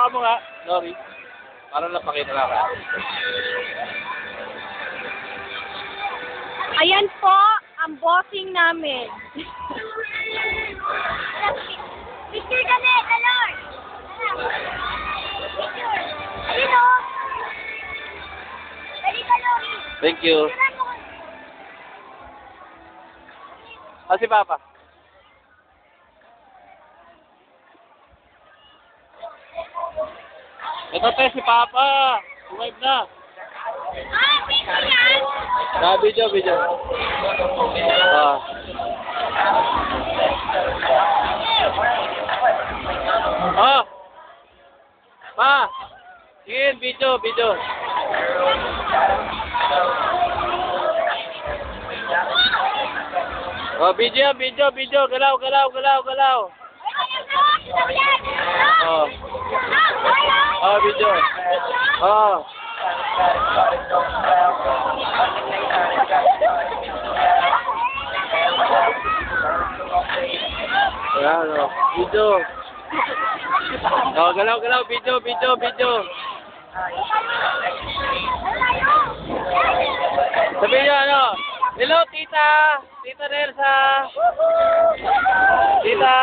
Hawakan mo nga, Lori. Para napakita lang ka. Ayan po ang bossing namin. Picture kami, Talor! Picture! Ayun o! Dali ka, Lori! Thank you. Si Papa. Ito te, si Papa. Swipe na. Picture yan! Video. Pa. Sige, video. Video. Galaw. Video. Ayan, video. Galaw, video. Sabihin niyo, ano? Hello, tita. Tita Nersa. Tita.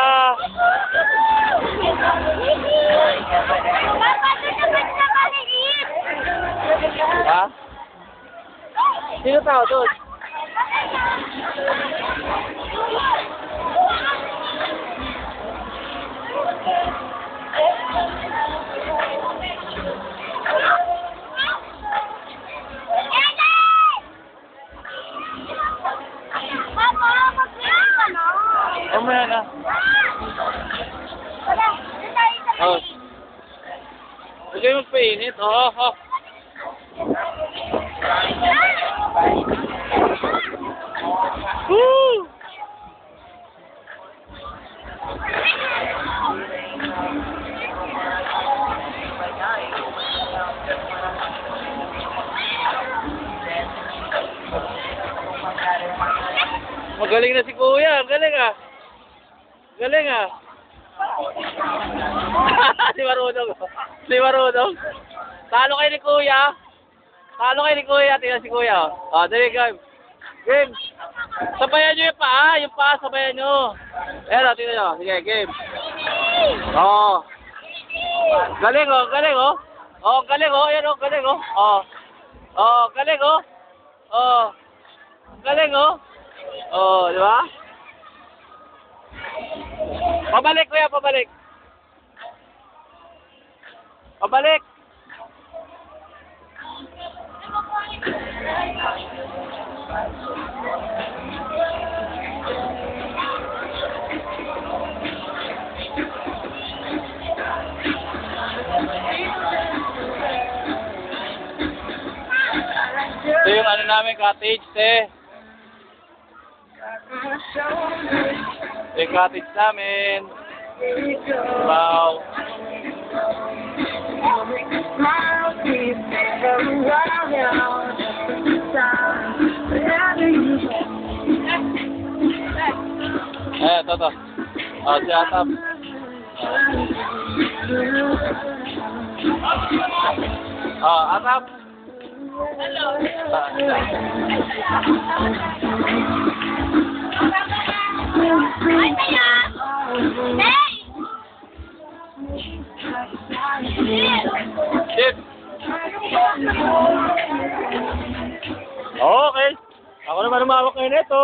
Ha? Sino tao doon? Mamaya na. Oh. Huwag kayo magpainit. Oh. Woo! Magaling na si Kuya. Galing ah. Si Marunong. Talo kayo ni Kuya. Tingnan si Kuya. Dali, game. Sabayan nyo yung paa. Sabayan nyo. Ayan, tingnan nyo. Sige, game. Galing. Galing. Ayan galing. Galing. Di ba? Pabalik, Kuya, pabalik. Ito yung ano namin, cottage, te. Yung cottage namin. Wow. Ito. Si Atap. Atap. Hello. Okay. Ako naman umawak ngayon ito.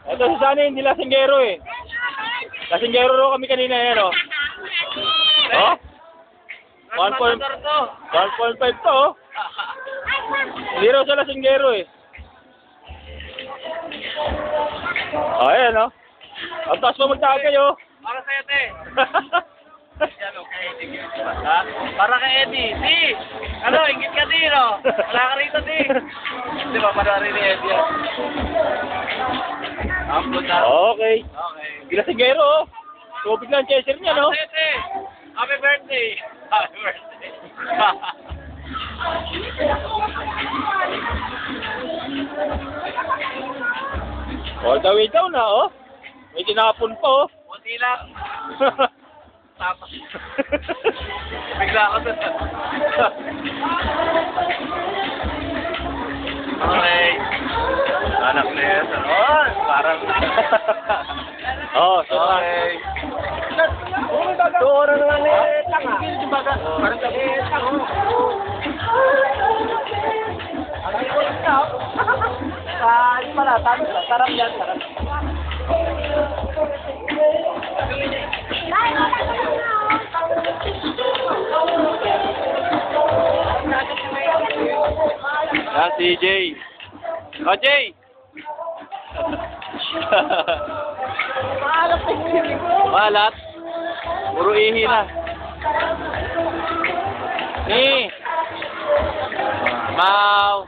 Ito si Sunny, hindi lasinggero eh. Lasinggero ro kami kanina yan oh. 1.5 to oh. Hindi ro siya lasinggero eh. Ayan oh. Ang taas mo magtagay oh. Para sa'yo, te. Para kay Eddie. Di! Ingit ka din, no? Wala ka rito, di. Di ba, panoorin ni Eddie yan. Okay. Gilasinggero, oh. Tubig lang chaser niya, no? Para sa'yo, te. Happy birthday. Happy birthday. All the way down na, oh. May tinapon pa, oh. Kunti lang. tapas. Bigla ako dun. Okay. Anak na yun. Oh, parang... Oh, so, Okay. Tuoro naman eh. Parang sabi. Ano pala, sarap yan, sarap. Ay, wala ka Ah, si Jay. Oh, Jay! Malat. Puro ihi na. Ni. Mau.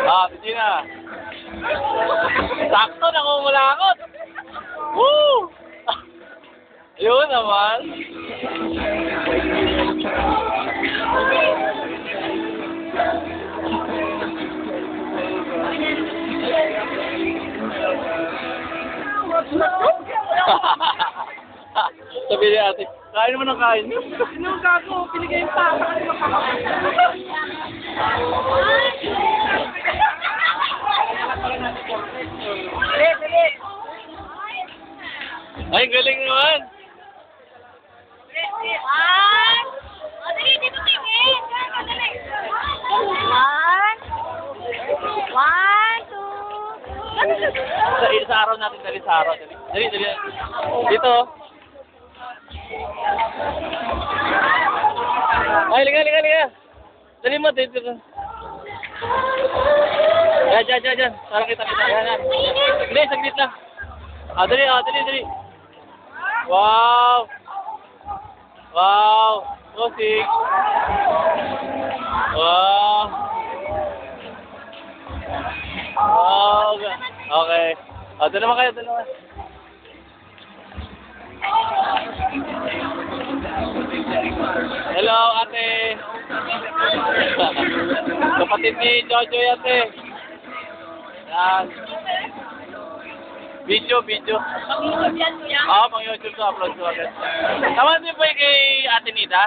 Ah, hindi na. Sakto, nangungulakot. Woo! Yun naman. Sabi ni ate, kain mo ng kain. Sino ang gago? Pinigay yung pata kasi Ay, galing naman. One. O, dali, dito tingin. Dali. One. One, two. Sa araw natin, dali sa araw. Dali. Dito. Ay, liga. Dali mo, dito. Diyan. Para kita. Yan. Hindi, saglit lang. Ah, dali. Wow. Musik. Wow. Okay. Ah, doon naman kayo. Hello, ate. Kapatid ni Jojo ate. Yan. Video. Oo, mga YouTube to upload ko agad. Tama din po kay Ate Nita?